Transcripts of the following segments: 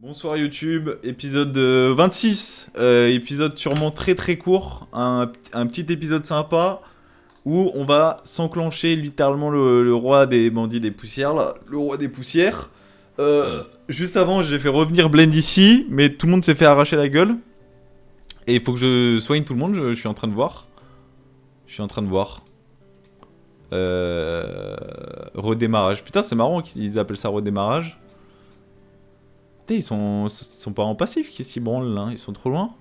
Bonsoir YouTube, épisode 26, épisode sûrement très très court, un petit épisode sympa où on va s'enclencher littéralement le roi des bandits des poussières, là, le roi des poussières. Juste avant j'ai fait revenir Blend ici, mais tout le monde s'est fait arracher la gueule. Et il faut que je soigne tout le monde, je suis en train de voir. Je suis en train de voir. Redémarrage, putain c'est marrant qu'ils appellent ça redémarrage. Putain, ils sont pas en passif, qu'est-ce qu'ils branlent là? Ils sont trop loin.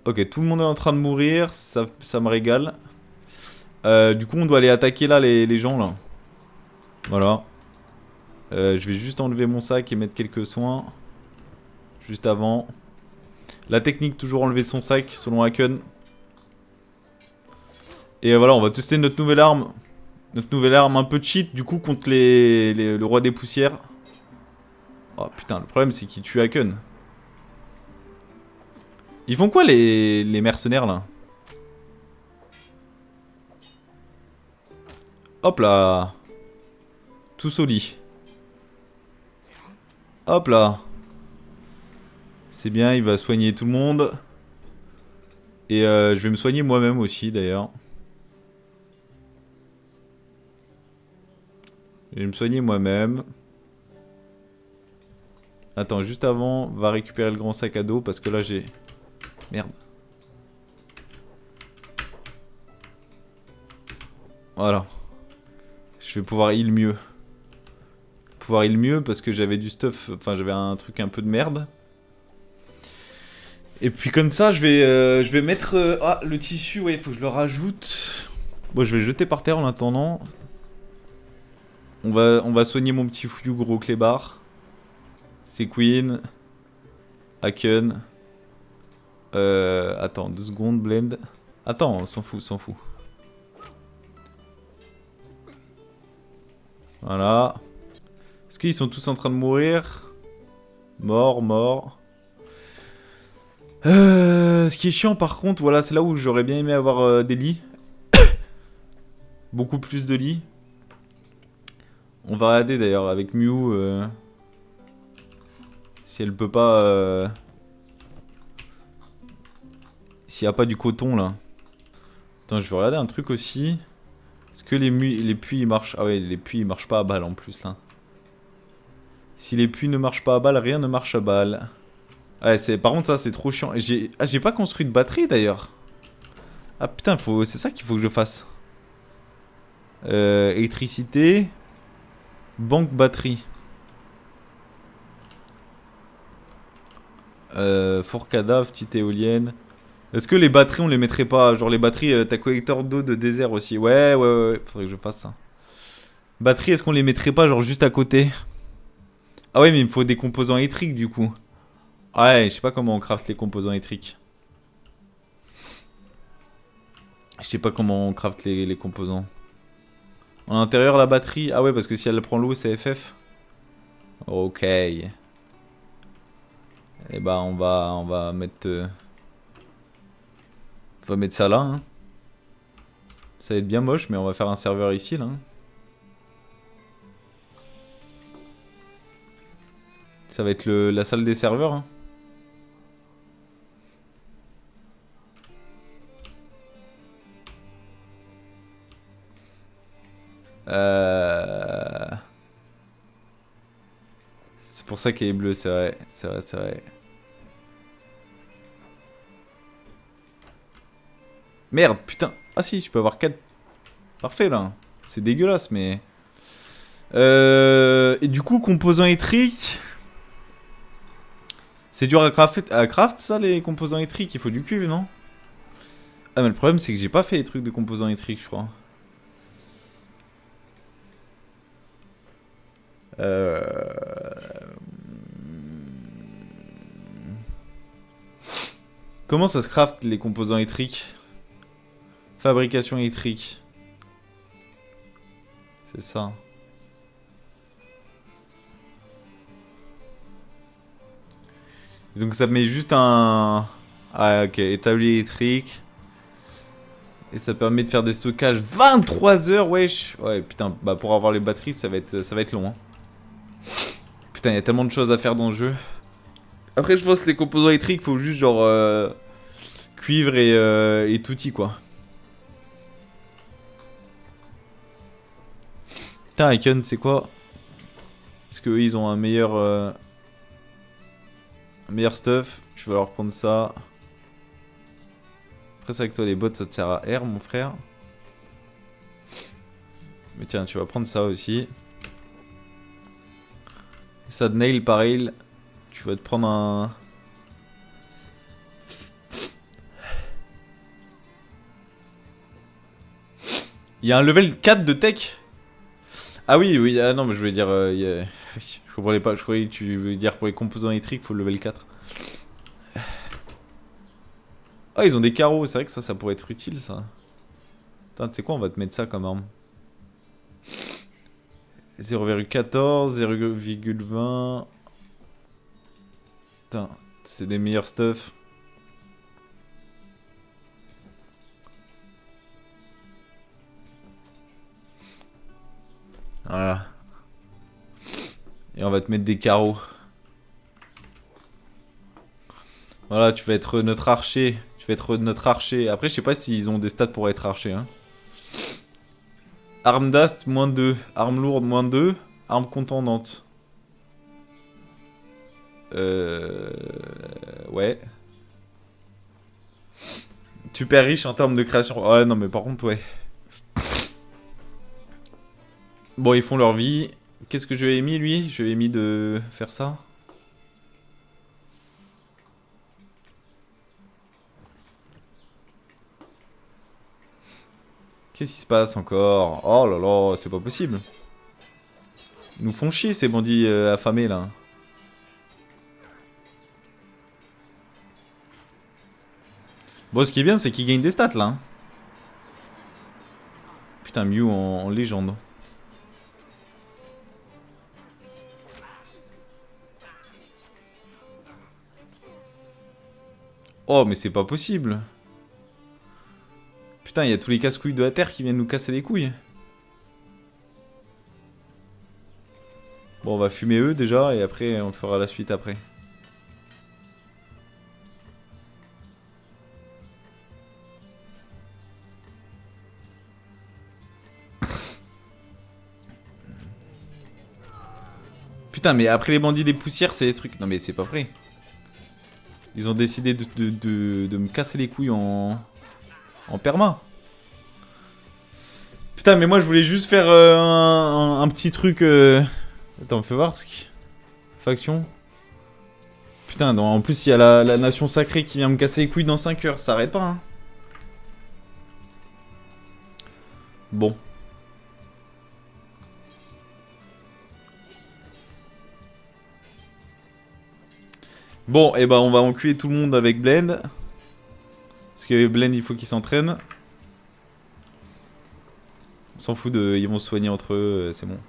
Ok, tout le monde est en train de mourir, ça me régale. Du coup, on doit aller attaquer là les gens là. Voilà. Je vais juste enlever mon sac et mettre quelques soins. Juste avant. La technique, toujours enlever son sac selon Haken. Et voilà, on va tester notre nouvelle arme. Notre nouvelle arme un peu cheat du coup contre le roi des poussières. Oh putain, le problème c'est qu'ils tuent Haken. Ils font quoi les mercenaires là? Hop là. Tous au lit. Hop là. C'est bien, il va soigner tout le monde. Et je vais me soigner moi-même aussi d'ailleurs. Je vais me soigner moi-même. Attends, juste avant, va récupérer le grand sac à dos parce que là j'ai... Merde. Voilà. Je vais pouvoir heal mieux. Pouvoir heal mieux parce que j'avais du stuff, enfin j'avais un truc un peu de merde. Et puis comme ça, je vais mettre... ah, le tissu, ouais, il faut que je le rajoute. Bon, je vais le jeter par terre en attendant. On va soigner mon petit fouillou gros clébard. C'est Queen. Haken. Attends, 2 secondes, Blend. Attends, on s'en fout, s'en fout. Voilà. Est-ce qu'ils sont tous en train de mourir? Mort, mort. Ce qui est chiant par contre, voilà, c'est là où j'aurais bien aimé avoir des lits. Beaucoup plus de lits. On va regarder d'ailleurs avec Mew si elle peut pas... s'il n'y a pas du coton là. Attends, je vais regarder un truc aussi. Est-ce que les puits ils marchent? Ah ouais, les puits ils marchent pas à balle en plus là. Si les puits ne marchent pas à balle, rien ne marche à balle. Ouais, par contre ça c'est trop chiant. J'ai pas construit de batterie d'ailleurs. Ah putain, c'est ça qu'il faut que je fasse. Électricité. Banque batterie. Fort cadavre, petite éolienne. Est-ce que les batteries on les mettrait pas? Genre les batteries, t'as collecteur d'eau de désert aussi. Ouais, faudrait que je fasse ça. Batterie, est-ce qu'on les mettrait pas genre juste à côté? Ah ouais, mais il me faut des composants électriques du coup. Ouais, je sais pas comment on craft les composants électriques. Je sais pas comment on craft les composants. En intérieur, la batterie. Ah ouais, parce que si elle prend l'eau, c'est FF. Ok. Et bah, on va mettre... on va mettre ça là. Hein. Ça va être bien moche, mais on va faire un serveur ici, là. Ça va être la salle des serveurs. Hein. C'est pour ça qu'elle est bleue, c'est vrai. C'est vrai, c'est vrai. Merde, putain. Ah si, je peux avoir 4. Parfait, là. C'est dégueulasse, mais... et du coup, composants électriques... C'est dur à craft, ça, les composants électriques. Il faut du cuivre, non? Ah, mais le problème, c'est que j'ai pas fait les trucs de composants électriques, je crois. Comment ça se craft, les composants électriques? Fabrication électrique. C'est ça. Donc ça met juste un... Ah ok, établi électrique. Et ça permet de faire des stockages 23 heures, wesh. Ouais, putain, bah pour avoir les batteries, ça va être long. Hein. putain, il y a tellement de choses à faire dans le jeu. Après, je pense que les composants électriques, faut juste genre cuivre et touti quoi. Putain, Icon, c'est quoi? Est-ce qu'eux, ils ont un meilleur stuff? Je vais leur prendre ça. Après, c'est avec toi, les bots, ça te sert à R, mon frère. Mais tiens, tu vas prendre ça aussi. Ça de nail, pareil. Tu vas te prendre un... Il y a un level 4 de tech. Ah oui, oui, ah non, mais je voulais dire... Je comprenais pas, je croyais que tu veux dire pour les composants électriques, il faut le level 4. Ah, ils ont des carreaux, c'est vrai que ça pourrait être utile, ça. Putain, tu sais quoi, on va te mettre ça comme arme. 0,14, 0,20... Putain, c'est des meilleurs stuff. Voilà. Et on va te mettre des carreaux. Voilà, tu vas être notre archer. Tu vas être notre archer. Après, je sais pas s'ils ont des stats pour être archer. Hein. Arme d'ast, moins 2. Arme lourde, moins 2. Arme contendante. Ouais. Super riche en termes de création. Ouais, non, mais par contre, ouais. Bon, ils font leur vie. Qu'est-ce que je lui ai mis, lui? Je lui ai mis de faire ça. Qu'est-ce qui se passe encore? Oh là là, c'est pas possible. Ils nous font chier, ces bandits affamés, là. Bon, ce qui est bien, c'est qu'ils gagnent des stats, là. Hein. Putain, Mew en légende. Oh, mais c'est pas possible. Putain, il y a tous les casse-couilles de la Terre qui viennent nous casser les couilles. Bon, on va fumer eux, déjà, et après, on fera la suite après. Putain, mais après les bandits des poussières, c'est des trucs... Non, mais c'est pas vrai. Ils ont décidé de me casser les couilles en perma. Putain, mais moi, je voulais juste faire un petit truc... Attends, fais voir ce qui... Faction. Putain, non, en plus, il y a la nation sacrée qui vient me casser les couilles dans 5 heures. Ça arrête pas, hein. Bon. Bon, et ben on va enculer tout le monde avec Blend. Parce que Blend, il faut qu'il s'entraîne. On s'en fout de... Ils vont se soigner entre eux, c'est bon.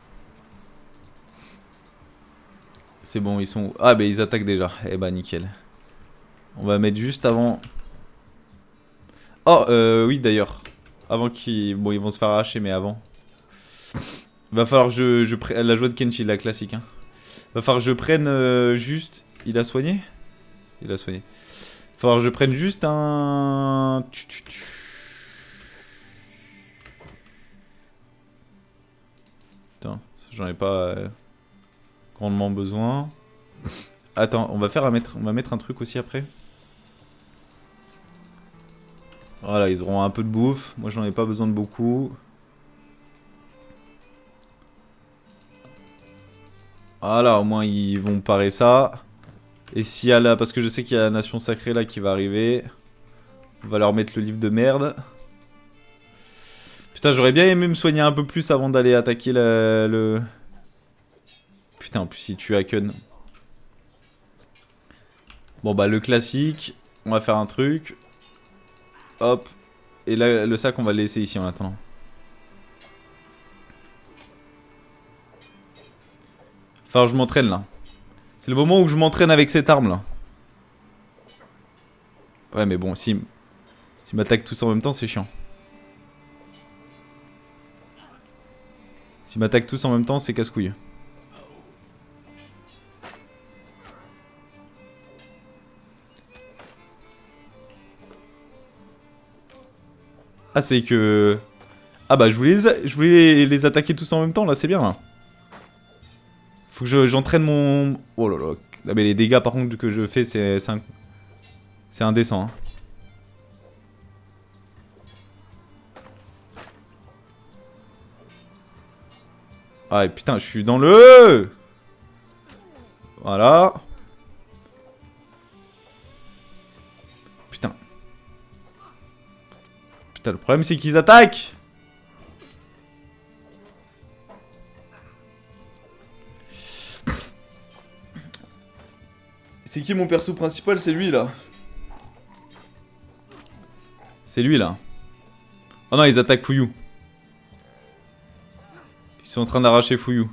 C'est bon, ils sont... Ah, bah ils attaquent déjà. Eh bah nickel. On va mettre juste avant... Oh, oui d'ailleurs. Avant qu'ils... Bon, ils vont se faire arracher, mais avant. Va falloir que je prenne... La joie de Kenshi, la classique. Hein. Va falloir que je prenne juste... Il a soigné? Il a soigné. Va falloir que je prenne juste un... Putain, j'en ai pas grandement besoin. Attends, on va mettre un truc aussi après. Voilà, ils auront un peu de bouffe. Moi, j'en ai pas besoin de beaucoup. Voilà, au moins, ils vont parer ça. Et s'il y a là... Parce que je sais qu'il y a la nation sacrée là qui va arriver. On va leur mettre le livre de merde. Putain, j'aurais bien aimé me soigner un peu plus avant d'aller attaquer le... Putain, en plus, il tue Haken. Bon, bah, le classique. On va faire un truc. Hop. Et là, le sac, on va le laisser ici en attendant. Enfin, je m'entraîne là. C'est le moment où je m'entraîne avec cette arme là. Ouais, mais bon, s'ils m'attaquent tous en même temps, c'est chiant. S'ils m'attaquent tous en même temps, c'est casse-couille. Ah, c'est que... Ah bah, je voulais les attaquer tous en même temps, là, c'est bien, là. Faut que j'entraîne mon... Oh là là. Ah, mais les dégâts, par contre, que je fais, c'est indécent, hein. Ah, et putain, je suis dans le... Voilà. Putain. Putain, le problème, c'est qu'ils attaquent. C'est qui mon perso principal? C'est lui, là. C'est lui, là. Oh non, ils attaquent Fuyou. Ils sont en train d'arracher Fuyou.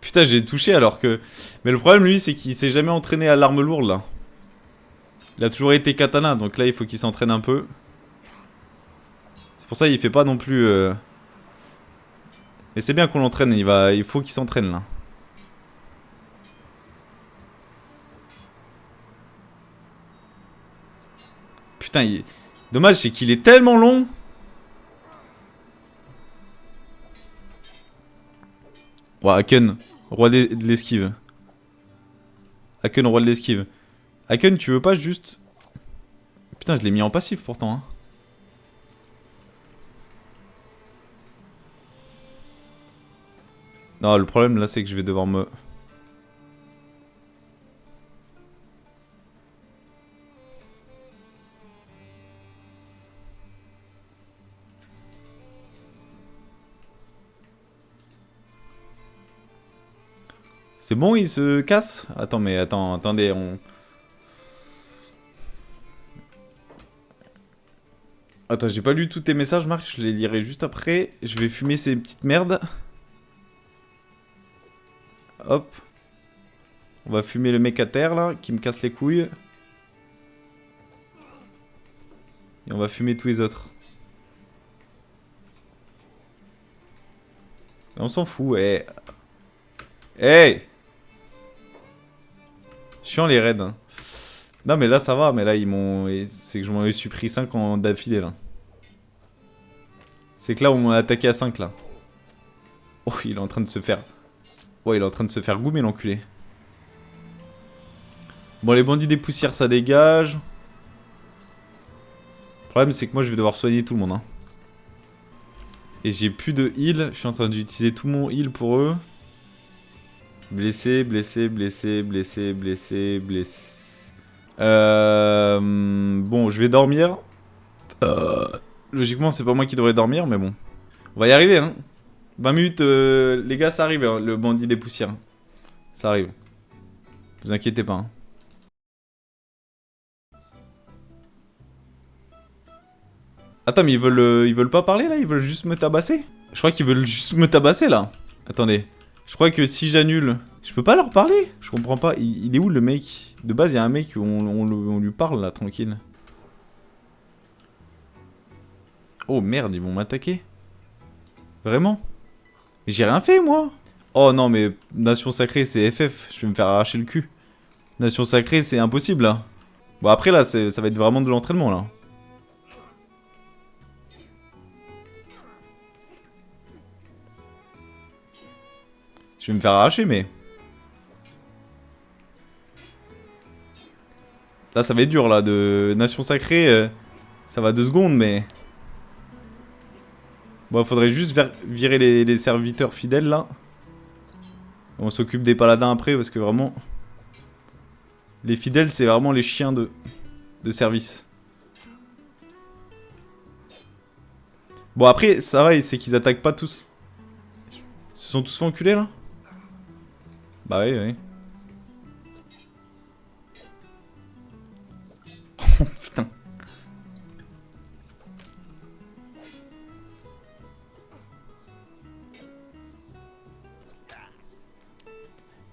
Putain, j'ai touché alors que... Mais le problème, lui, c'est qu'il s'est jamais entraîné à l'arme lourde, là. Il a toujours été katana, donc là, il faut qu'il s'entraîne un peu. C'est pour ça qu'il fait pas non plus... Mais c'est bien qu'on l'entraîne, il faut qu'il s'entraîne, là. Putain, dommage, c'est qu'il est tellement long. Ouais, Haken, roi de l'esquive. Haken, roi de l'esquive. Haken, tu veux pas juste... Putain, je l'ai mis en passif pourtant. Hein. Non, le problème là, c'est que je vais devoir me... C'est bon, il se casse? Attends, mais attendez, on... Attends, j'ai pas lu tous tes messages, Marc, je les lirai juste après. Je vais fumer ces petites merdes. Hop. On va fumer le mec à terre, là, qui me casse les couilles. Et on va fumer tous les autres. On s'en fout, eh. Hey! Chiant les raids. Hein. Non mais là ça va, mais là ils m'ont... C'est que je m'en suis pris 5 d'affilée là. C'est que là on m'a attaqué à 5 là. Oh il est en train de se faire... Ouais il est en train de se faire goumer l'enculé. Bon les bandits des poussières ça dégage. Le problème c'est que moi je vais devoir soigner tout le monde. Hein. Et j'ai plus de heal, je suis en train d'utiliser tout mon heal pour eux. Blessé, blessé, blessé, blessé, blessé, blessé. Bon, je vais dormir. Logiquement, c'est pas moi qui devrais dormir, mais bon. On va y arriver, hein. 20 minutes, les gars, ça arrive, hein, le bandit des poussières. Ça arrive. Vous inquiétez pas. Hein. Attends, mais ils veulent pas parler, là? Ils veulent juste me tabasser? Je crois qu'ils veulent juste me tabasser, là. Attendez. Je crois que si j'annule... Je peux pas leur parler? Je comprends pas. Il est où, le mec? De base, il y a un mec où on lui parle, là, tranquille. Oh, merde, ils vont m'attaquer. Vraiment? Mais j'ai rien fait, moi. Oh, non, mais Nation Sacrée, c'est FF. Je vais me faire arracher le cul. Nation Sacrée, c'est impossible, là. Bon, après, là, ça va être vraiment de l'entraînement, là. Je vais me faire arracher, mais... Là, ça va être dur, là, de Nation Sacrée. Ça va 2 secondes, mais... Bon, il faudrait juste virer les serviteurs fidèles, là. On s'occupe des paladins après, parce que vraiment... Les fidèles, c'est vraiment les chiens de service. Bon, après, ça va, c'est qu'ils attaquent pas tous. Ils se sont tous fait enculer, là? Bah oui, oui. Oh putain.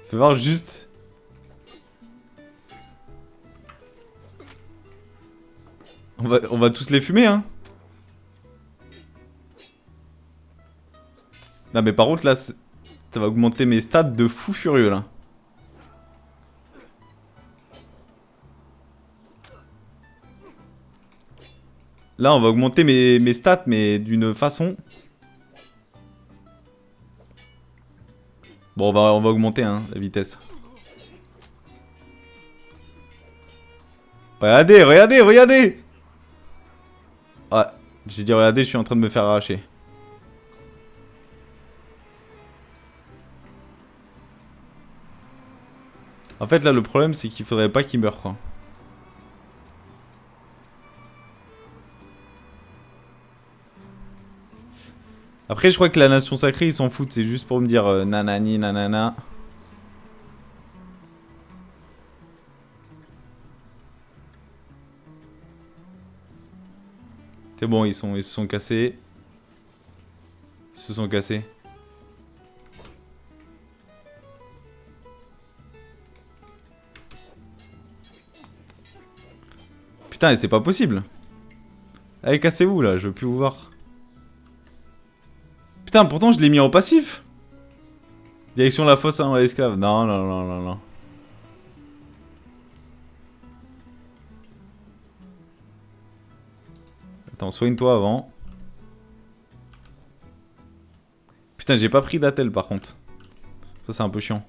Fais voir juste... On va tous les fumer, hein. Non mais par contre là, ça va augmenter mes stats de fou furieux là. Là, on va augmenter mes stats, mais d'une façon... Bon, on va augmenter, hein, la vitesse. Regardez, regardez, regardez! Ouais, j'ai dit regardez, je suis en train de me faire arracher. En fait, là, le problème, c'est qu'il faudrait pas qu'il meure, quoi. Après, je crois que la nation sacrée, ils s'en foutent. C'est juste pour me dire nanani, nanana. C'est bon, ils se sont cassés. Ils se sont cassés. Putain, c'est pas possible. Allez, cassez-vous, là. Je veux plus vous voir. Putain, pourtant, je l'ai mis en passif. Direction la fosse à esclave. Non, non, non, non, non. Attends, soigne-toi avant. Putain, j'ai pas pris d'attel par contre. Ça, c'est un peu chiant.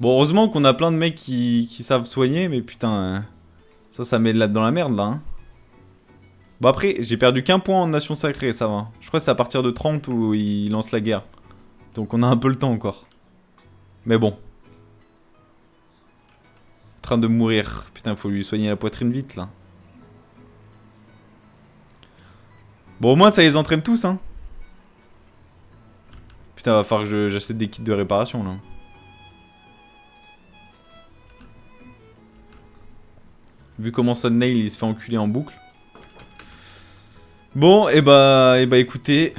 Bon, heureusement qu'on a plein de mecs qui savent soigner, mais putain, ça met dans la merde là. Hein. Bon, après, j'ai perdu qu'un point en nation sacrée, ça va. Je crois que c'est à partir de 30 où il lance la guerre. Donc on a un peu le temps encore. Mais bon. En train de mourir. Putain, faut lui soigner la poitrine vite là. Bon, au moins ça les entraîne tous, hein. Putain, va falloir que j'achète des kits de réparation là. Vu comment ça nail, il se fait enculer en boucle. Bon, et bah écoutez.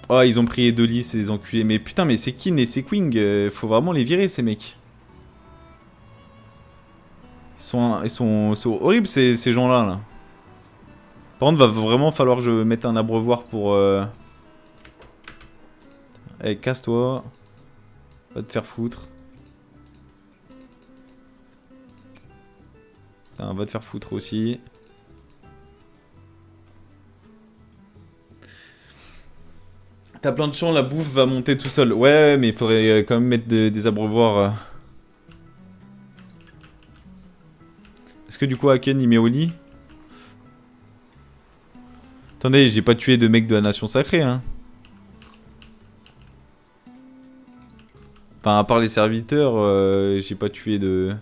Oh, ils ont pris Edolis, ces enculés. Mais putain, mais c'est Kin et c'est Queen. Faut vraiment les virer, ces mecs. Ils sont horribles, ces gens-là. Là. Par contre, va vraiment falloir que je mette un abreuvoir pour... Allez, casse-toi. Va te faire foutre. Putain, va te faire foutre aussi. T'as plein de champs, la bouffe va monter tout seul. Ouais, mais il faudrait quand même mettre des abreuvoirs. Est-ce que du coup Haken il met au lit? Attendez, j'ai pas tué de mec de la nation sacrée, hein. Enfin, à part les serviteurs, j'ai pas tué de...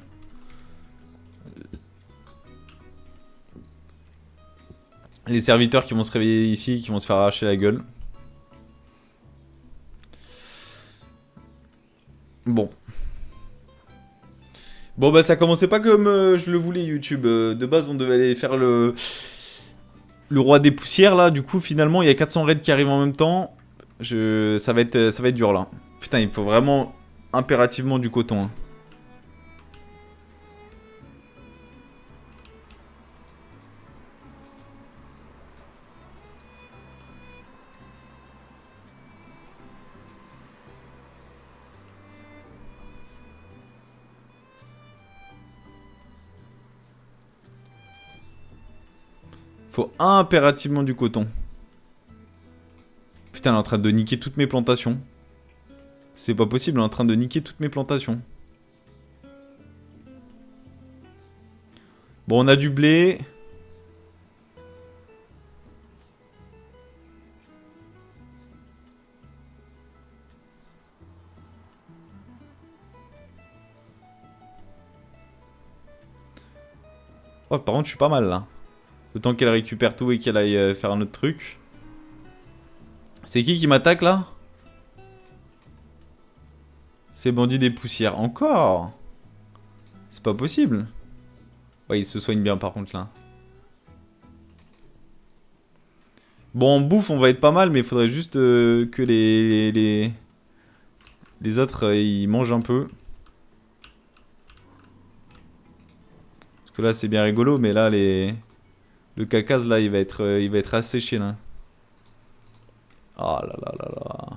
Les serviteurs qui vont se réveiller ici, qui vont se faire arracher la gueule. Bon. Bon bah ça commençait pas comme je le voulais YouTube. De base on devait aller faire le roi des poussières là. Du coup finalement il y a 400 raids qui arrivent en même temps. Ça va être dur là. Putain il faut vraiment impérativement du coton. Hein. Faut impérativement du coton. Putain, elle est en train de niquer toutes mes plantations. C'est pas possible, elle est en train de niquer toutes mes plantations. Bon, on a du blé. Oh, par contre, je suis pas mal là. Le temps qu'elle récupère tout et qu'elle aille faire un autre truc. C'est qui m'attaque là? C'est bandit des poussières. Encore? C'est pas possible. Ouais, il se soigne bien par contre là. Bon, en bouffe, on va être pas mal, mais il faudrait juste que les autres, ils mangent un peu. Parce que là, c'est bien rigolo, mais là, le cacase, là, il va être asséché, là. Oh là là là là.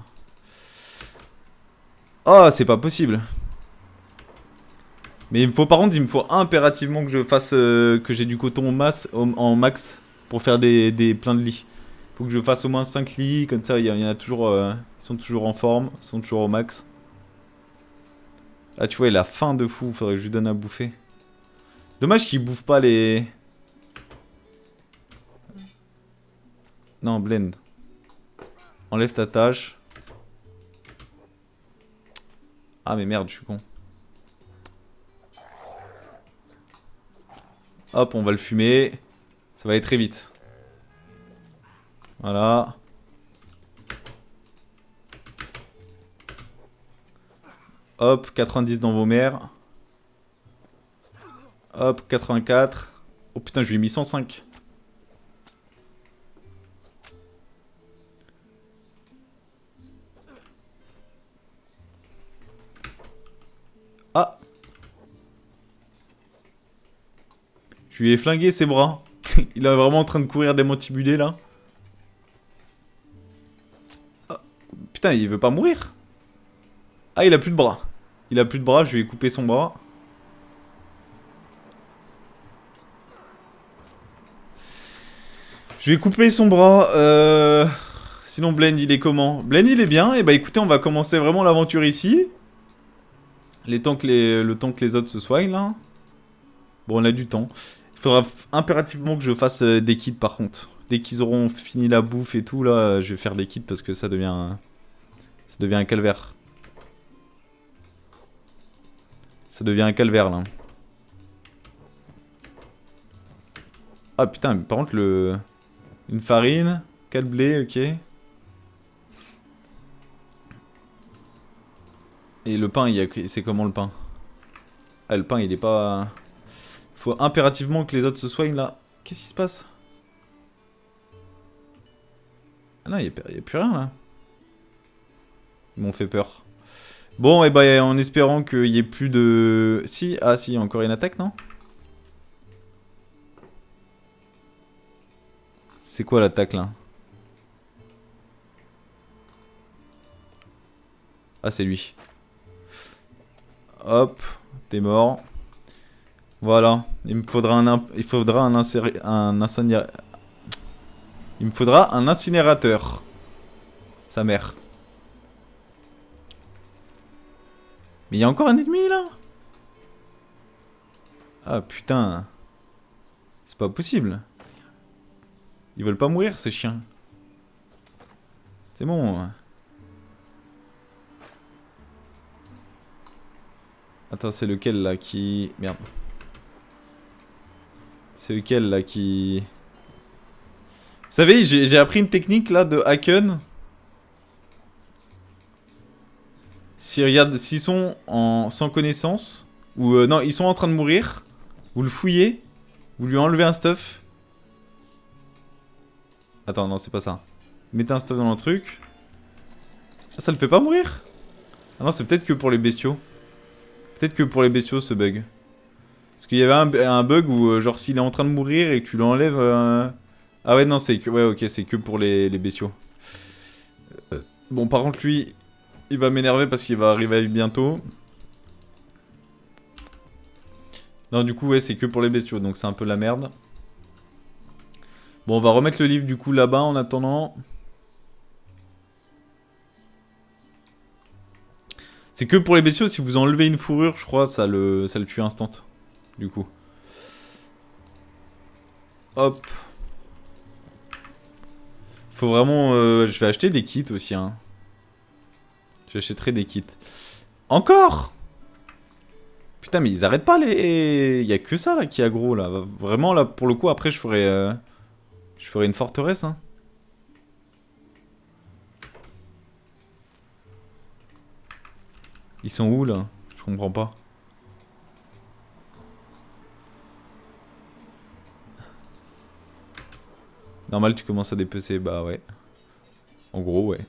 Oh, c'est pas possible. Mais il me faut, par contre, il me faut impérativement que je fasse... que j'ai du coton en max pour faire plein de lits. Faut que je fasse au moins 5 lits, comme ça il y en a toujours... ils sont toujours en forme, ils sont toujours au max. Là tu vois il a faim de fou, faudrait que je lui donne à bouffer. Dommage qu'il bouffe pas les... Non, blend. Enlève ta tâche. Ah mais merde, je suis con. Hop, on va le fumer. Ça va aller très vite. Voilà. Hop, 90 dans vos mères. Hop, 84. Oh putain, je lui ai mis 105. Ah. Je lui ai flingué ses bras. Il est vraiment en train de courir démantibulé là. Ah. Putain, il veut pas mourir. Ah, il a plus de bras. Il a plus de bras, je lui ai coupé son bras. Je lui ai coupé son bras. Sinon, Blend, il est comment? Blend, il est bien. Et bah écoutez, on va commencer vraiment l'aventure ici. Le temps que les autres se soignent là. Bon, on a du temps. Il faudra impérativement que je fasse des kits par contre. Dès qu'ils auront fini la bouffe et tout, là, je vais faire des kits parce que ça devient un calvaire. Ça devient un calvaire là. Ah putain, mais par contre, une farine, 4 blés, ok. Et le pain, c'est comment le pain? Ah, le pain, il est pas... Faut impérativement que les autres se soignent là. Qu'est-ce qui se passe? Ah non, il y a plus rien là. Ils m'ont fait peur. Bon, et bah en espérant qu'il y ait plus de... Si, ah si, encore une attaque, non? C'est quoi l'attaque là? Ah, c'est lui. Hop, t'es mort. Voilà, il me faudra il me faudra un incinérateur. Sa mère. Mais il y a encore un ennemi là? Ah putain. C'est pas possible. Ils veulent pas mourir ces chiens. C'est bon. Attends, c'est lequel là qui... Merde. C'est lequel là qui... Vous savez, j'ai appris une technique là de Haken. S'ils sont sans connaissance, ou non, ils sont en train de mourir, vous le fouillez, vous lui enlevez un stuff. Attends, non, c'est pas ça. Mettez un stuff dans le truc. Ah, ça le fait pas mourir? Ah non, c'est peut-être que pour les bestiaux. Peut-être que pour les bestiaux, ce bug. Parce qu'il y avait un bug où, genre, s'il est en train de mourir et que tu l'enlèves... Ah ouais, non, c'est que... Ouais, ok, c'est que pour les bestiaux. Bon, par contre, lui, il va m'énerver parce qu'il va arriver bientôt. Non, du coup, ouais, c'est que pour les bestiaux, donc c'est un peu la merde. Bon, on va remettre le livre, du coup, là-bas, en attendant. C'est que pour les bestiaux, si vous enlevez une fourrure, je crois, ça le tue instant. Du coup. Hop. Faut vraiment... je vais acheter des kits aussi, hein. J'achèterai des kits. Encore! Putain, mais ils arrêtent pas les... Y a que ça, là, qui est aggro, là. Vraiment, là, pour le coup, après, je ferai une forteresse, hein. Ils sont où, là? Je comprends pas. Normal, tu commences à dépecer, bah ouais. En gros, ouais.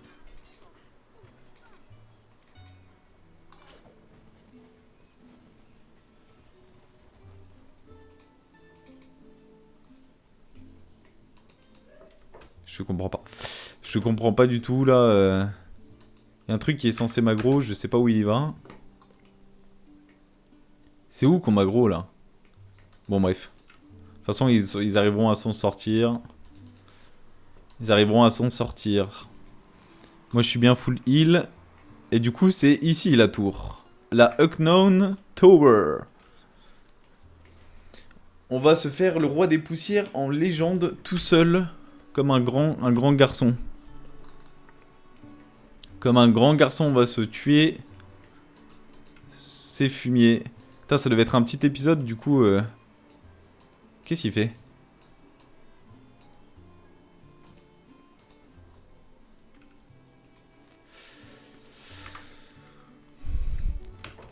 Je comprends pas. Je comprends pas du tout, là. Y a un truc qui est censé m'aggro, je sais pas où il va. C'est où qu'on m'aggro là? Bon bref. De toute façon ils arriveront à s'en sortir. Ils arriveront à s'en sortir. Moi je suis bien full heal. Et du coup c'est ici la tour. La Unknown Tower. On va se faire le roi des poussières en légende tout seul. Comme un grand garçon. Comme un grand garçon on va se tuer. C'est fumier. Putain ça devait être un petit épisode du coup. Qu'est-ce qu'il fait?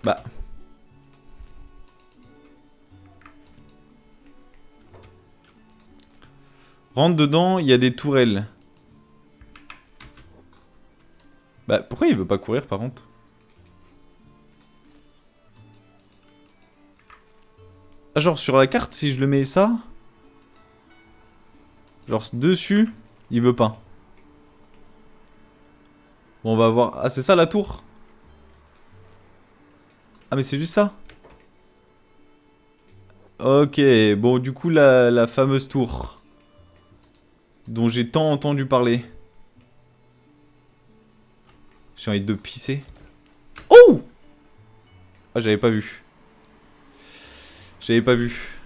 Bah. Rentre dedans, il y a des tourelles. Bah, pourquoi il veut pas courir par contre? Ah, genre sur la carte, si je le mets ça. Genre dessus, il veut pas. Bon, on va voir. Ah, c'est ça la tour? Ah, mais c'est juste ça? Ok, bon, du coup, la fameuse tour. Dont j'ai tant entendu parler. J'ai envie de pisser. Oh! Ah, j'avais pas vu. J'avais pas vu.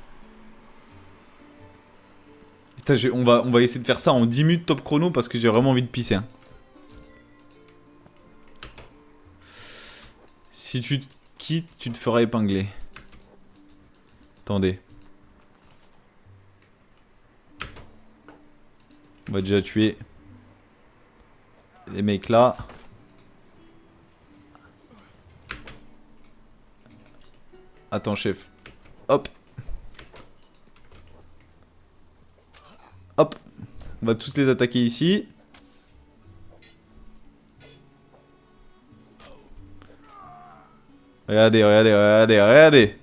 Putain, on va essayer de faire ça en 10 minutes top chrono parce que j'ai vraiment envie de pisser. Hein. Si tu te quittes, tu te feras épingler. Attendez. On va déjà tuer les mecs là. Attends, chef. Hop. Hop. On va tous les attaquer ici. Regardez, regardez, regardez, regardez.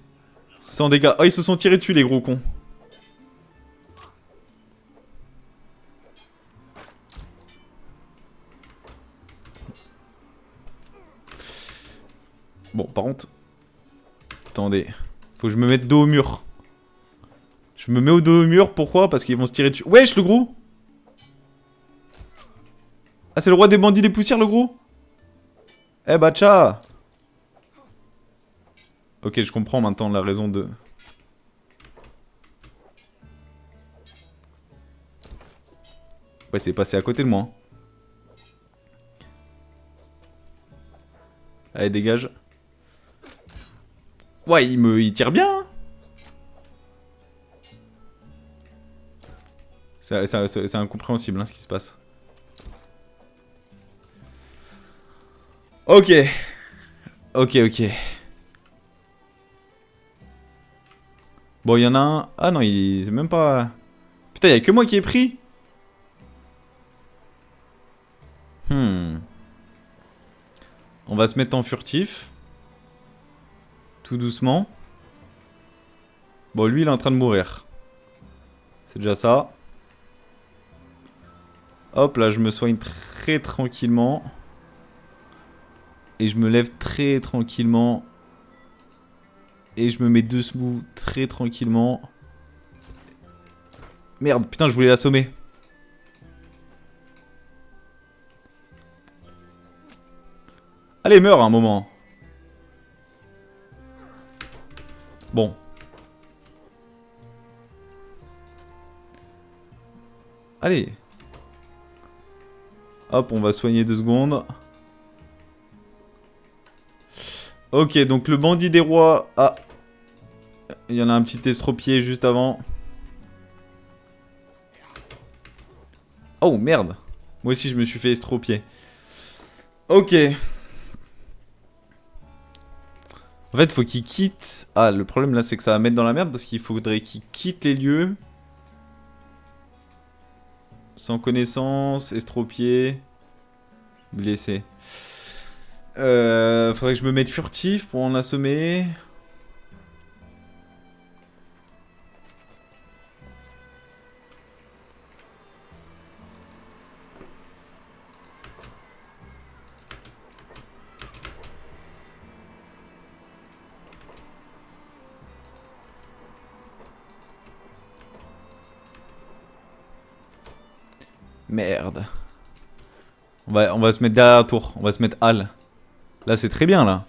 Sans dégâts. Oh, ils se sont tirés dessus, les gros cons. Bon, par contre... Attendez. Faut que je me mette dos au mur. Je me mets au dos au mur, pourquoi? Parce qu'ils vont se tirer dessus. Wesh, le gros! Ah, c'est le roi des bandits des poussières, le gros? Eh bah, tcha! Ok, je comprends maintenant la raison de... Ouais, c'est passé à côté de moi. Hein. Allez, dégage. Ouais, il tire bien. Hein. C'est incompréhensible hein, ce qui se passe. Ok. Ok, ok. Bon, il y en a un... Ah non, il... C'est même pas... Putain, il y a que moi qui ai pris. On va se mettre en furtif. Tout doucement. Bon, lui, il est en train de mourir. C'est déjà ça. Hop, là, je me soigne très tranquillement. Et je me lève très tranquillement. Et je me mets dessous très tranquillement. Merde, putain, je voulais l'assommer. Allez, meurs un moment. Bon. Allez. Hop, on va soigner 2 secondes. Ok, donc le bandit des rois... Ah. Il y en a un petit estropié juste avant. Oh, merde. Moi aussi, je me suis fait estropier. Ok. En fait, faut qu'il quitte... Ah, le problème là, c'est que ça va mettre dans la merde parce qu'il faudrait qu'il quitte les lieux. Sans connaissance, estropié, blessé. Faudrait que je me mette furtif pour en assommer. Merde. On va se mettre derrière la tour. On va se mettre Hal. Là, c'est très bien, là.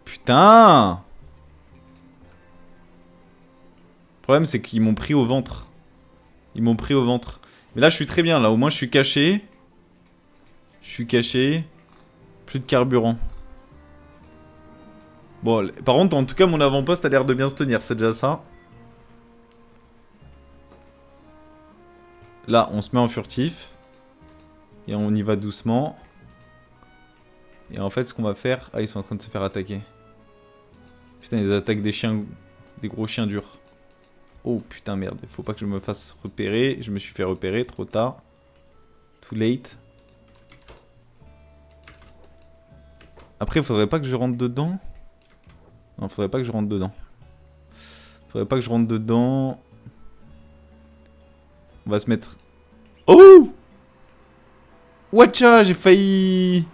Putain! Le problème, c'est qu'ils m'ont pris au ventre. Ils m'ont pris au ventre. Mais là, je suis très bien, là. Au moins, je suis caché. Je suis caché. Plus de carburant. Bon, par contre, en tout cas, mon avant-poste a l'air de bien se tenir. C'est déjà ça. Là, on se met en furtif. Et on y va doucement. Et en fait, ce qu'on va faire... Ah, ils sont en train de se faire attaquer. Putain, ils attaquent des chiens... Des gros chiens durs. Oh, putain, merde. Faut pas que je me fasse repérer. Je me suis fait repérer trop tard. Too late. Après, faudrait pas que je rentre dedans. Non, faudrait pas que je rentre dedans. Faudrait pas que je rentre dedans. On va se mettre... Oh! Watcha, j'ai failli...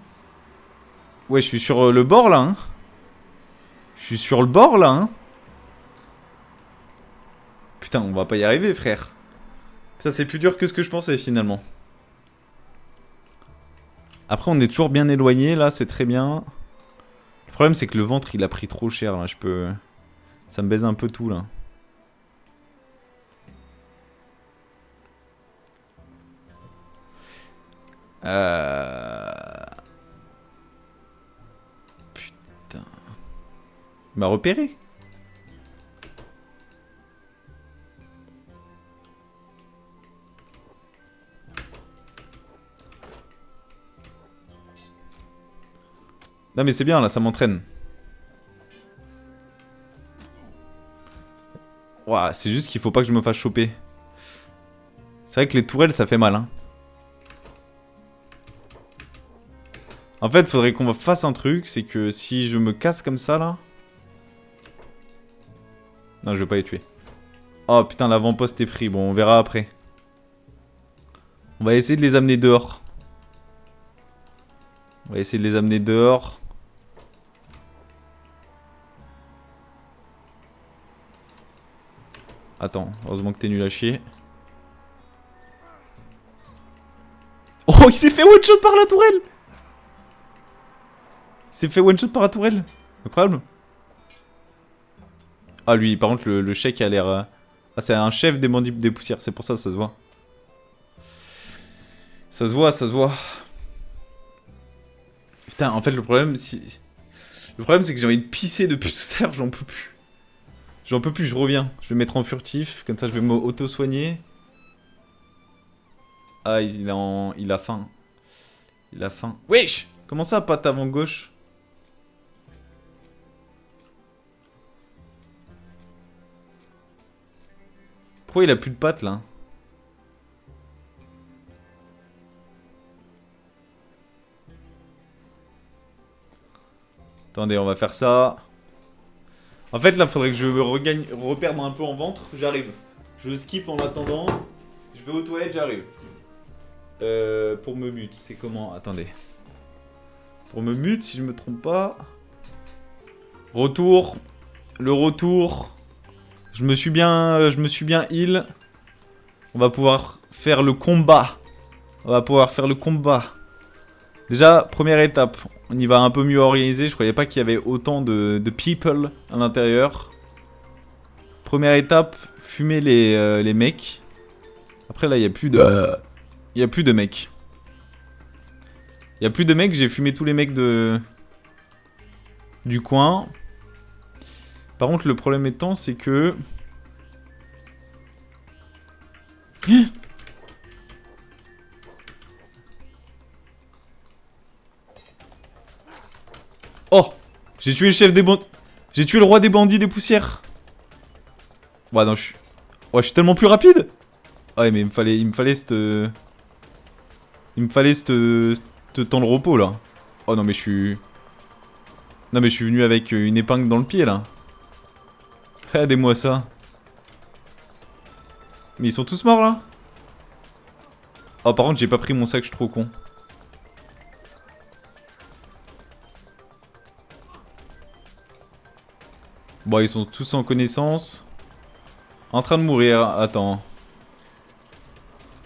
Ouais, je suis sur le bord, là, hein. Je suis sur le bord, là, hein. Putain, on va pas y arriver, frère. Ça, c'est plus dur que ce que je pensais, finalement. Après, on est toujours bien éloigné, là, c'est très bien. Le problème, c'est que le ventre, il a pris trop cher, là. Je peux... Ça me baise un peu tout, là. Putain. Il m'a repéré. Non mais c'est bien là, ça m'entraîne. Ouah, c'est juste qu'il faut pas que je me fasse choper. C'est vrai que les tourelles ça fait mal, hein. En fait, faudrait qu'on fasse un truc, c'est que si je me casse comme ça là... Non, je vais pas les tuer. Oh putain, l'avant-poste est pris, bon on verra après. On va essayer de les amener dehors. On va essayer de les amener dehors. Attends, heureusement que t'es nul à chier. Oh, il s'est fait one-shot par la tourelle! Il s'est fait one-shot par la tourelle. Incroyable. Ah lui, par contre, le chèque a l'air... Ah, c'est un chef des bandits des poussières, c'est pour ça, ça se voit. Ça se voit, ça se voit. Putain, en fait, le problème, Le problème, c'est que j'ai envie de pisser depuis tout à l'heure, j'en peux plus. J'en peux plus, je reviens. Je vais me mettre en furtif, comme ça je vais m'auto-soigner. Ah, il a faim. Il a faim. Wesh! Comment ça, patte avant gauche? Pourquoi il a plus de pattes, là? Attendez, on va faire ça. En fait, là, faudrait que je reperde un peu en ventre. J'arrive. Je skip en attendant. Je vais aux toilettes, j'arrive. Pour me mute, c'est comment? Attendez. Pour me mute, si je me trompe pas. Retour. Le retour. Je me suis bien heal. On va pouvoir faire le combat. On va pouvoir faire le combat. Déjà, première étape. On y va un peu mieux organisé. Je croyais pas qu'il y avait autant de people à l'intérieur. Première étape, fumer les mecs. Après là, il n'y a plus de... Il n'y a plus de mecs. Il n'y a plus de mecs, j'ai fumé tous les mecs du coin. Par contre, le problème étant, c'est que... Oh! J'ai tué le chef des bandits. J'ai tué le roi des bandits des poussières. Ouais, non, je suis... Ouais, je suis tellement plus rapide. Ouais, mais il me fallait cette... Il me fallait ce temps de repos, là. Oh, non, mais je suis... Non, mais je suis venu avec une épingle dans le pied, là. Regardez-moi ça. Mais ils sont tous morts, là. Oh, par contre, j'ai pas pris mon sac, je suis trop con. Bon, ils sont tous en connaissance. En train de mourir. Attends.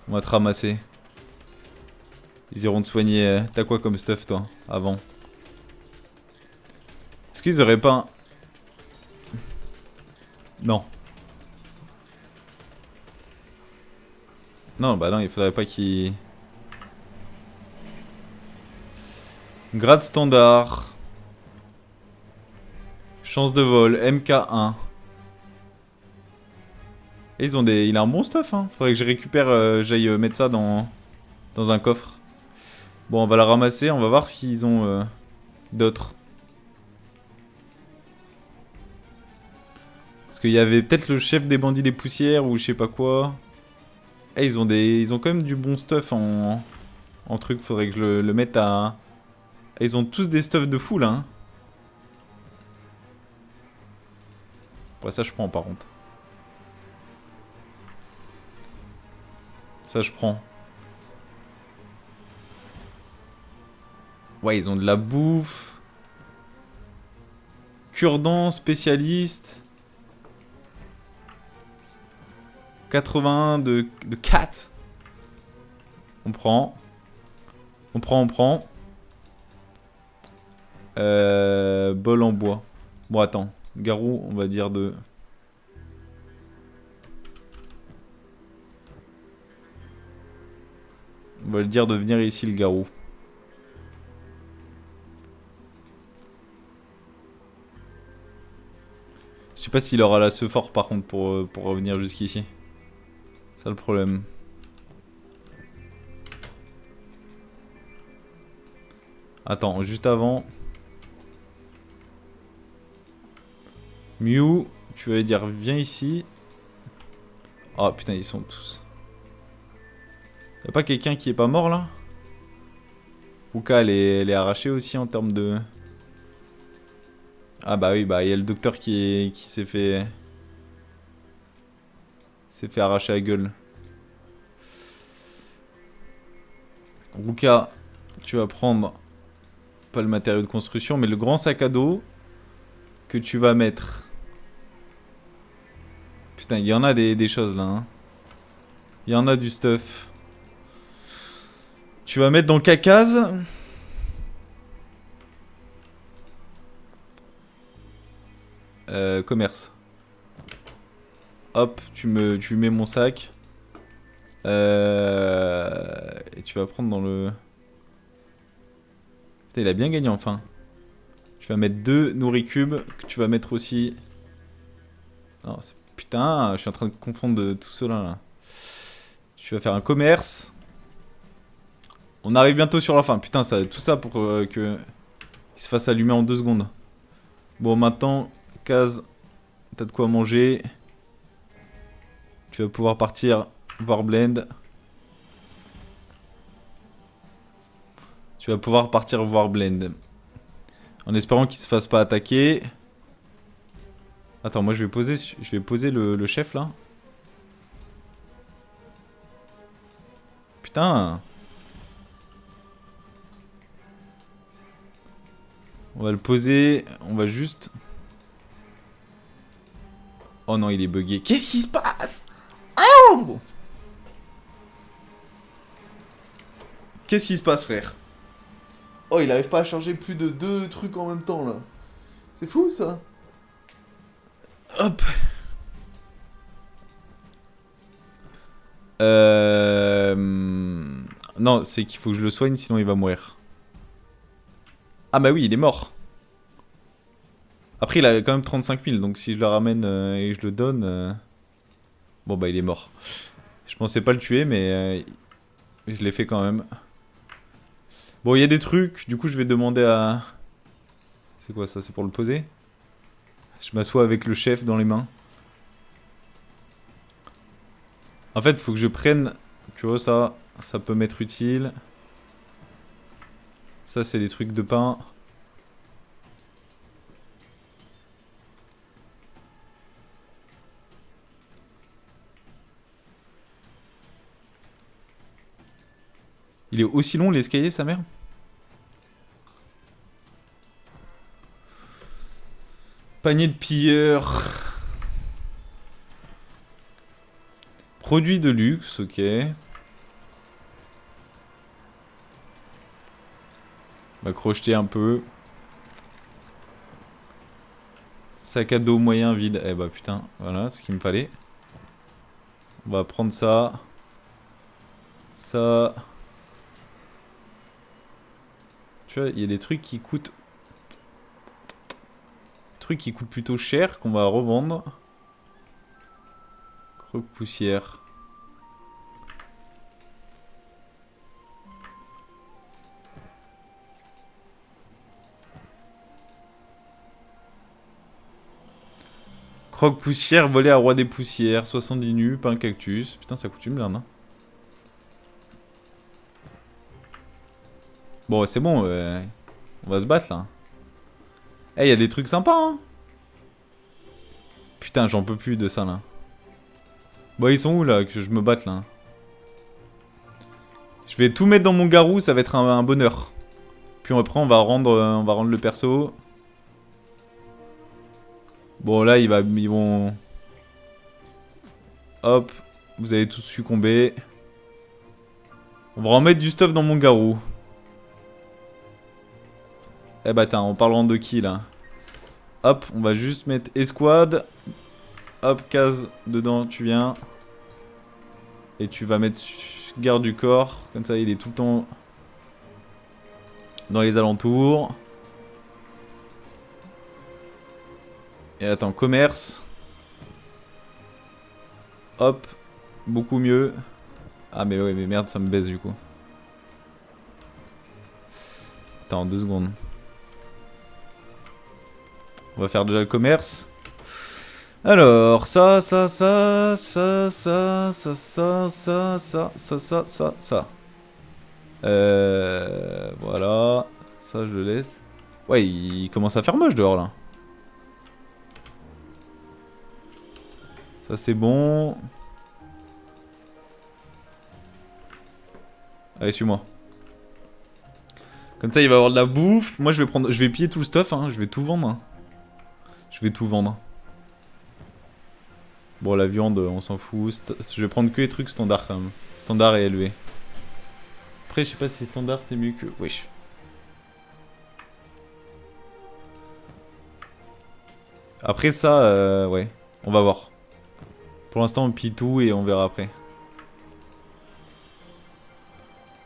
On va te ramasser. Ils iront te soigner. T'as quoi comme stuff, toi, avant? Est-ce qu'ils auraient pas... Non. Non, bah non, il faudrait pas qu'ils... Grade standard. Chance de vol, MK1. Et ils ont des... Il a un bon stuff, hein. Faudrait que je récupère, j'aille mettre ça dans un coffre. Bon, on va la ramasser, on va voir ce qu'ils ont d'autres. Parce qu'il y avait peut-être le chef des bandits des poussières ou je sais pas quoi. Eh, ils ont quand même du bon stuff en truc. Faudrait que je le mette à... Eh, ils ont tous des stuffs de fou là. Hein. Ouais, ça je prends par contre. Ça je prends. Ouais, ils ont de la bouffe. Cure-dent spécialiste. 81 de 4. On prend. On prend. Bol en bois. Bon, attends. Garou, on va dire de... On va le dire de venir ici, le garou. Je sais pas s'il aura la ce fort par contre pour revenir jusqu'ici. C'est ça le problème. Attends, juste avant. Mew, tu vas dire viens ici. Oh putain, ils sont tous. Y'a pas quelqu'un qui est pas mort là? Ruka, elle est arrachée aussi en termes de... Ah bah oui, bah il y a le docteur qui s'est fait... S'est fait arracher la gueule. Ruka, tu vas prendre... Pas le matériau de construction, mais le grand sac à dos que tu vas mettre. Putain, il y en a des choses là. Hein. Il y en a du stuff. Tu vas mettre dans Cacase. Commerce. Hop, tu mets mon sac. Et tu vas prendre dans le... Putain, il a bien gagné enfin. Tu vas mettre 2 nourricubes que tu vas mettre aussi... Non, c'est... Putain, je suis en train de confondre tout cela là. Tu vas faire un commerce. On arrive bientôt sur la fin. Putain, ça, tout ça pour que... Il se fasse allumer en 2 secondes. Bon, maintenant, Case, t'as de quoi manger. Tu vas pouvoir partir voir Blend. Tu vas pouvoir partir voir Blend. En espérant qu'il se fasse pas attaquer. Attends, moi je vais poser le chef là. Putain. On va le poser. On va juste... Oh non, il est bugué. Qu'est-ce qui se passe? Oh! Qu'est-ce qui se passe, frère? Oh, il arrive pas à charger plus de 2 trucs en même temps, là. C'est fou, ça. Hop. Non, c'est qu'il faut que je le soigne, sinon il va mourir. Ah bah oui, il est mort. Après, il a quand même 35 000, donc si je le ramène et je le donne... Bon bah il est mort. Je pensais pas le tuer, mais je l'ai fait quand même. Bon, il y a des trucs, du coup je vais demander à... C'est quoi ça? C'est pour le poser? Je m'assois avec le chef dans les mains. En fait, il faut que je prenne... Tu vois, ça peut m'être utile. Ça, c'est des trucs de pain. Il est aussi long l'escalier, sa mère? Panier de pilleurs. Produits de luxe, ok. On va crocheter un peu. Sac à dos moyen vide. Eh bah putain, voilà ce qu'il me fallait. On va prendre ça. Ça. Tu vois, il y a des trucs qui coûtent... Des trucs qui coûtent plutôt cher qu'on va revendre. Croque-poussière. Croque-poussière, volé à roi des poussières. 70 nus, pain cactus. Putain, ça coûte une blinde, hein. Bon, c'est bon, on va se battre, là. Eh, y a des trucs sympas, hein. Putain, j'en peux plus de ça, là. Bon, ils sont où, là, que je me batte, là? Je vais tout mettre dans mon garou, ça va être un bonheur. Puis après, on va rendre le perso. Bon, là, ils vont... Hop, vous avez tous succombé. On va remettre du stuff dans mon garou. Eh bah, en parlant de qui, là? Hop, on va juste mettre escouade. Hop, case dedans, tu viens. Et tu vas mettre garde du corps. Comme ça, il est tout le temps dans les alentours. Et attends, commerce. Hop, beaucoup mieux. Ah mais ouais, mais merde, ça me baisse du coup. Attends, 2 secondes. On va faire déjà le commerce. Alors, ça. Voilà. Ça, je le laisse. Ouais, il commence à faire moche dehors, là. Ça, c'est bon. Allez, suis-moi. Comme ça, il va y avoir de la bouffe. Moi, je vais piller tout le stuff, hein. Je vais tout vendre. Hein. Je vais tout vendre. Bon, la viande, on s'en fout. Je vais prendre que les trucs standards, quand même. Standard et élevé. Après, je sais pas si standard, c'est mieux que... Wesh. Après ça, ouais. On va voir. Pour l'instant, on pille tout et on verra après.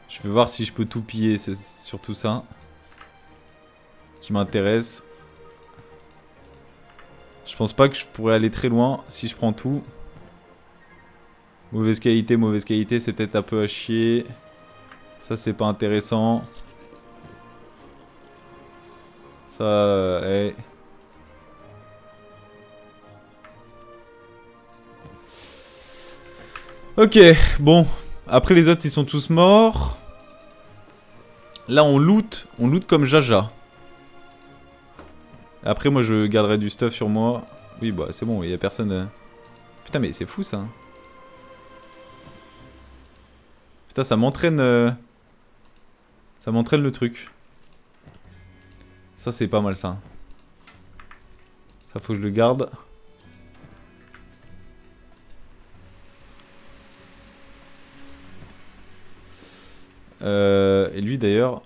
Je vais voir si je peux tout piller, c'est surtout ça qui m'intéresse. Je pense pas que je pourrais aller très loin si je prends tout. Mauvaise qualité, c'est peut-être un peu à chier. Ça, c'est pas intéressant. Ça, hey. Ok, bon. Après, les autres, ils sont tous morts. Là, on loot comme Jaja. Après, moi, je garderai du stuff sur moi. Oui, bah, c'est bon, il y a personne... Putain, mais c'est fou, ça. Putain, ça m'entraîne... Ça m'entraîne le truc. Ça, c'est pas mal, ça. Ça, faut que je le garde. Et lui, d'ailleurs,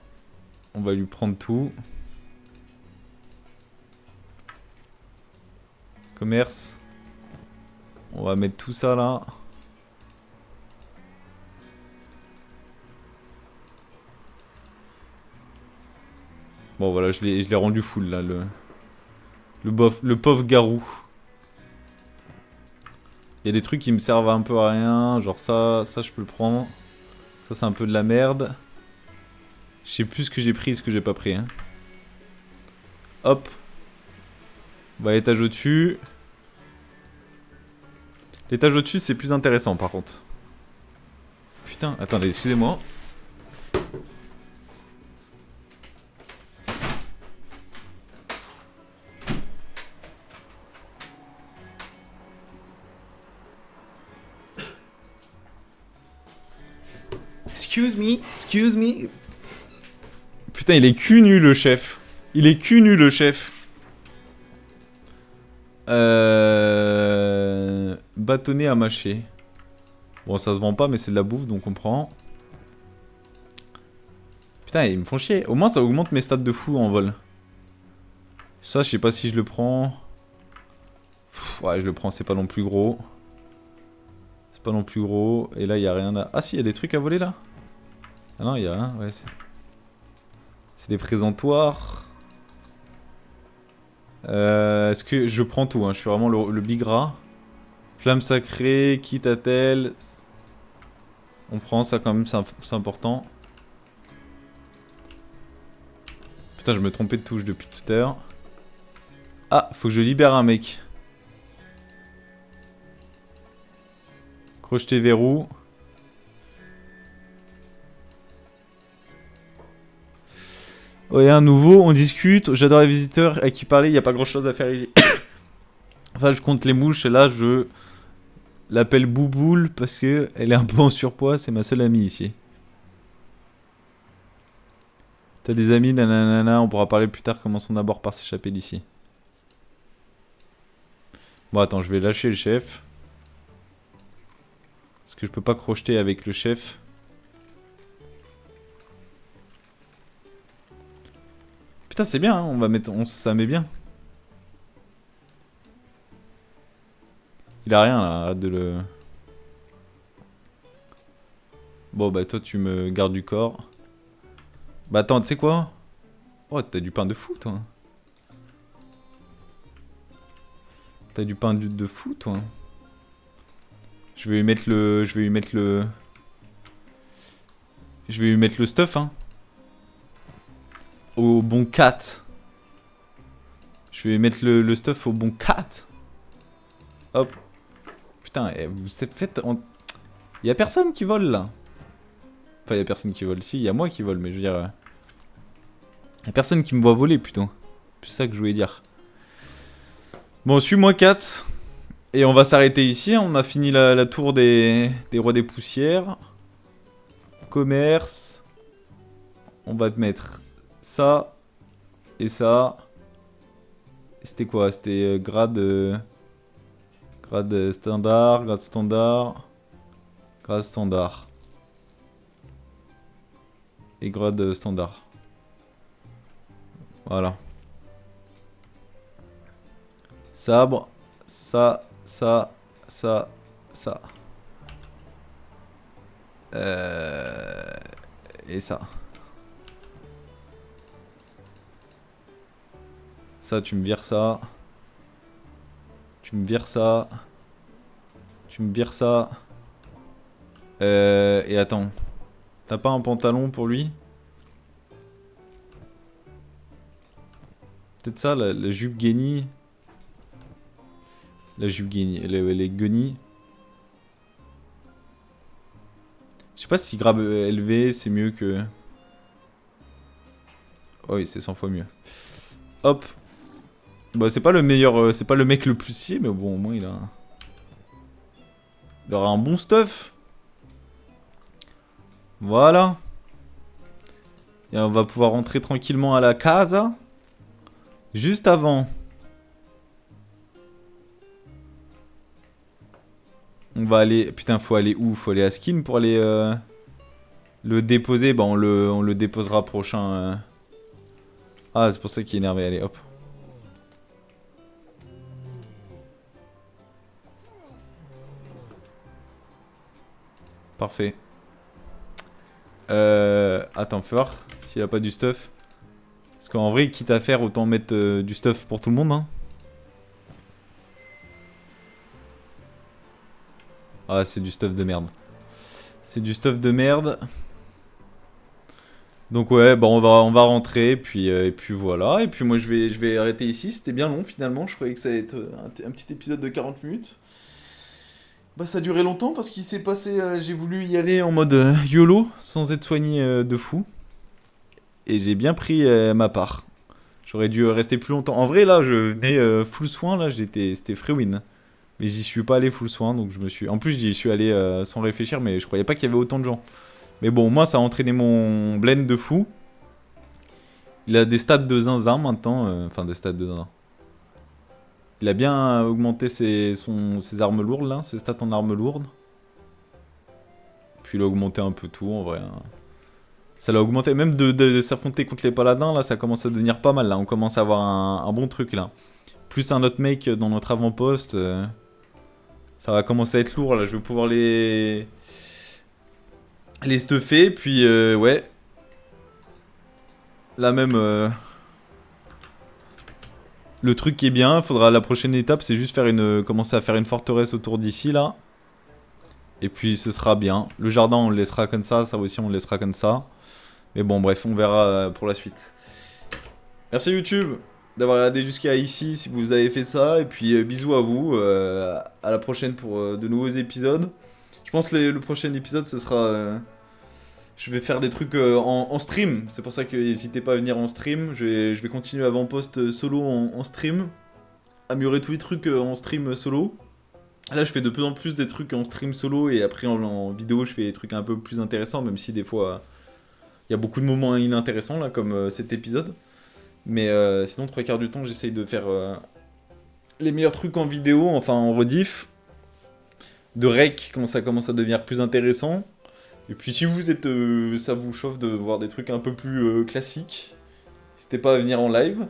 on va lui prendre tout. Commerce. On va mettre tout ça, là. Bon, voilà, je l'ai rendu full, là, le pauvre garou. Il y a des trucs qui me servent un peu à rien, genre ça je peux le prendre. Ça, c'est un peu de la merde. Je sais plus ce que j'ai pris et ce que j'ai pas pris. Hein. Hop. Bah, étage au-dessus. L'étage au-dessus, c'est plus intéressant, par contre. Putain, attendez, excusez-moi. Excuse me. Putain, il est cul nu, le chef. Il est cul nu, le chef. Bâtonnet à mâcher. Bon, ça se vend pas, mais c'est de la bouffe, donc on prend. Putain, ils me font chier. Au moins, ça augmente mes stats de fou en vol. Ça, je sais pas si je le prends. Pff, ouais, je le prends, c'est pas non plus gros. C'est pas non plus gros. Et là, il y a rien à... Ah si, il y a des trucs à voler, là. Ah non, il y a rien. Ouais, c'est des présentoirs. Est-ce que je prends tout, hein. Je suis vraiment le big rat. Flamme sacrée, kit à tel. On prend ça quand même, c'est important. Putain, je me trompais de touche depuis tout à l'heure. Ah, faut que je libère un mec. Crocheter verrou. Ouais, un nouveau, on discute. J'adore les visiteurs à qui parler, il n'y a pas grand chose à faire ici. Enfin, je compte les mouches et là, je l'appelle Bouboule parce que elle est un peu en surpoids. C'est ma seule amie ici. T'as des amis, nanana, on pourra parler plus tard. Commençons d'abord par s'échapper d'ici. Bon, attends, je vais lâcher le chef. Parce que je peux pas crocheter avec le chef. Putain, c'est bien, hein, on va mettre. Ça met bien. Il a rien là, arrête de le. Bon, bah, toi, tu me gardes du corps. Bah, attends, tu sais quoi? Oh, t'as du pain de fou, toi. T'as du pain de fou, toi. Je vais lui mettre le. Je vais lui mettre le. Je vais lui mettre le stuff, hein. Au bon 4. Je vais lui mettre le stuff au bon 4. Hop. Putain, vous faites. Y'a personne qui vole là. Enfin, y'a personne qui vole. Si, y'a moi qui vole, mais je veux dire. Y'a personne qui me voit voler, putain. C'est ça que je voulais dire. Bon, suis-moi 4. Et on va s'arrêter ici. On a fini la tour des rois des poussières. Commerce. On va te mettre ça. Et ça. C'était quoi? C'était grade. Grade standard. Grade standard. Grade standard. Et grade standard. Voilà. Sabre. Ça. Ça. Ça. Ça. Et ça. Ça, tu me vires ça. Tu me vires ça. Tu me vires ça. Et attends. T'as pas un pantalon pour lui? Peut-être ça, la jupe guenille. La jupe guenille. Les guenilles. Je sais pas si grave élevé, c'est mieux que... Oh oui, c'est 100 fois mieux. Hop. Bah, c'est pas le meilleur... c'est pas le mec le plus scié, mais bon, au moins, il a... Il aura un bon stuff. Voilà. Et on va pouvoir rentrer tranquillement à la casa. Juste avant. On va aller... Putain, faut aller où? Faut aller à Skin pour aller... le déposer. Bah, on le déposera prochain... Ah, c'est pour ça qu'il est énervé. Allez, hop. Parfait. Attends, fais voir s'il a pas du stuff. Parce qu'en vrai, quitte à faire, autant mettre du stuff pour tout le monde. Hein. Ah, c'est du stuff de merde. C'est du stuff de merde. Donc ouais, bah on va rentrer, et puis voilà. Et puis moi je vais arrêter ici. C'était bien long finalement. Je croyais que ça allait être un petit épisode de 40 minutes. Bah ça a duré longtemps parce qu'il s'est passé... j'ai voulu y aller en mode YOLO, sans être soigné de fou. Et j'ai bien pris ma part. J'aurais dû rester plus longtemps. En vrai là, je venais full soin, là c'était free win. Mais j'y suis pas allé full soin, donc je me suis... En plus j'y suis allé sans réfléchir, mais je croyais pas qu'il y avait autant de gens. Mais bon, moi ça a entraîné mon blend de fou. Il a des stats de zinzin maintenant. Enfin, des stats de zinzin. Il a bien augmenté ses armes lourdes, là, ses stats en armes lourdes. Puis il a augmenté un peu tout, en vrai. Hein. Ça l'a augmenté, même de s'affronter contre les paladins, là, ça commence à devenir pas mal, là. On commence à avoir un bon truc, là. Plus un autre mec dans notre avant-poste. Ça va commencer à être lourd, là. Je vais pouvoir les stuffer, puis ouais. Là même... Le truc qui est bien, faudra la prochaine étape, c'est juste faire commencer à faire une forteresse autour d'ici, là. Et puis ce sera bien. Le jardin, on le laissera comme ça aussi, on le laissera comme ça. Mais bon, bref, on verra pour la suite. Merci YouTube d'avoir regardé jusqu'à ici, si vous avez fait ça. Et puis bisous à vous. À la prochaine pour de nouveaux épisodes. Je pense que le prochain épisode, ce sera... je vais faire des trucs en stream. C'est pour ça que n'hésitez pas à venir en stream. Je vais continuer avant-post solo en stream. Améliorer tous les trucs en stream solo. Là, je fais de plus en plus des trucs en stream solo. Et après, en vidéo, je fais des trucs un peu plus intéressants. Même si des fois, il y a beaucoup de moments inintéressants, là, comme cet épisode. Mais sinon, 3/4 du temps, j'essaye de faire les meilleurs trucs en vidéo. Enfin, en rediff. De rec, quand ça commence à devenir plus intéressant. Et puis si vous êtes, ça vous chauffe de voir des trucs un peu plus classiques, n'hésitez pas à venir en live.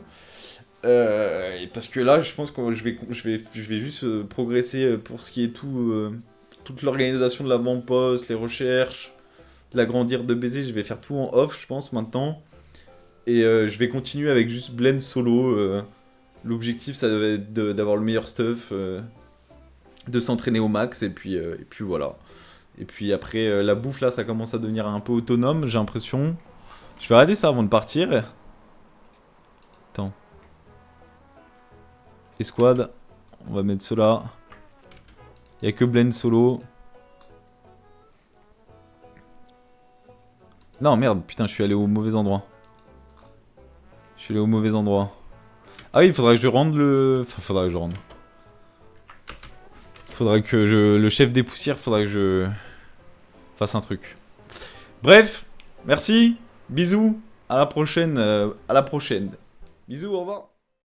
Et parce que là, je pense que je vais juste progresser pour ce qui est toute l'organisation de l'avant-poste, les recherches, l'agrandir de baiser. Je vais faire tout en off, je pense, maintenant. Et je vais continuer avec juste Blend solo. L'objectif, ça va être d'avoir le meilleur stuff, de s'entraîner au max, et puis voilà. Et puis après, la bouffe, là, ça commence à devenir un peu autonome, j'ai l'impression. Je vais arrêter ça avant de partir. Attends. Escouade. On va mettre cela. Il n'y a que Blend solo. Non, merde, putain, je suis allé au mauvais endroit. Je suis allé au mauvais endroit. Ah oui, il faudra que je rende le... Enfin, faudra que je rende. Faudra que le chef des poussières, faudra que je... fasse un truc. Bref, merci, bisous, à la prochaine, Bisous, au revoir.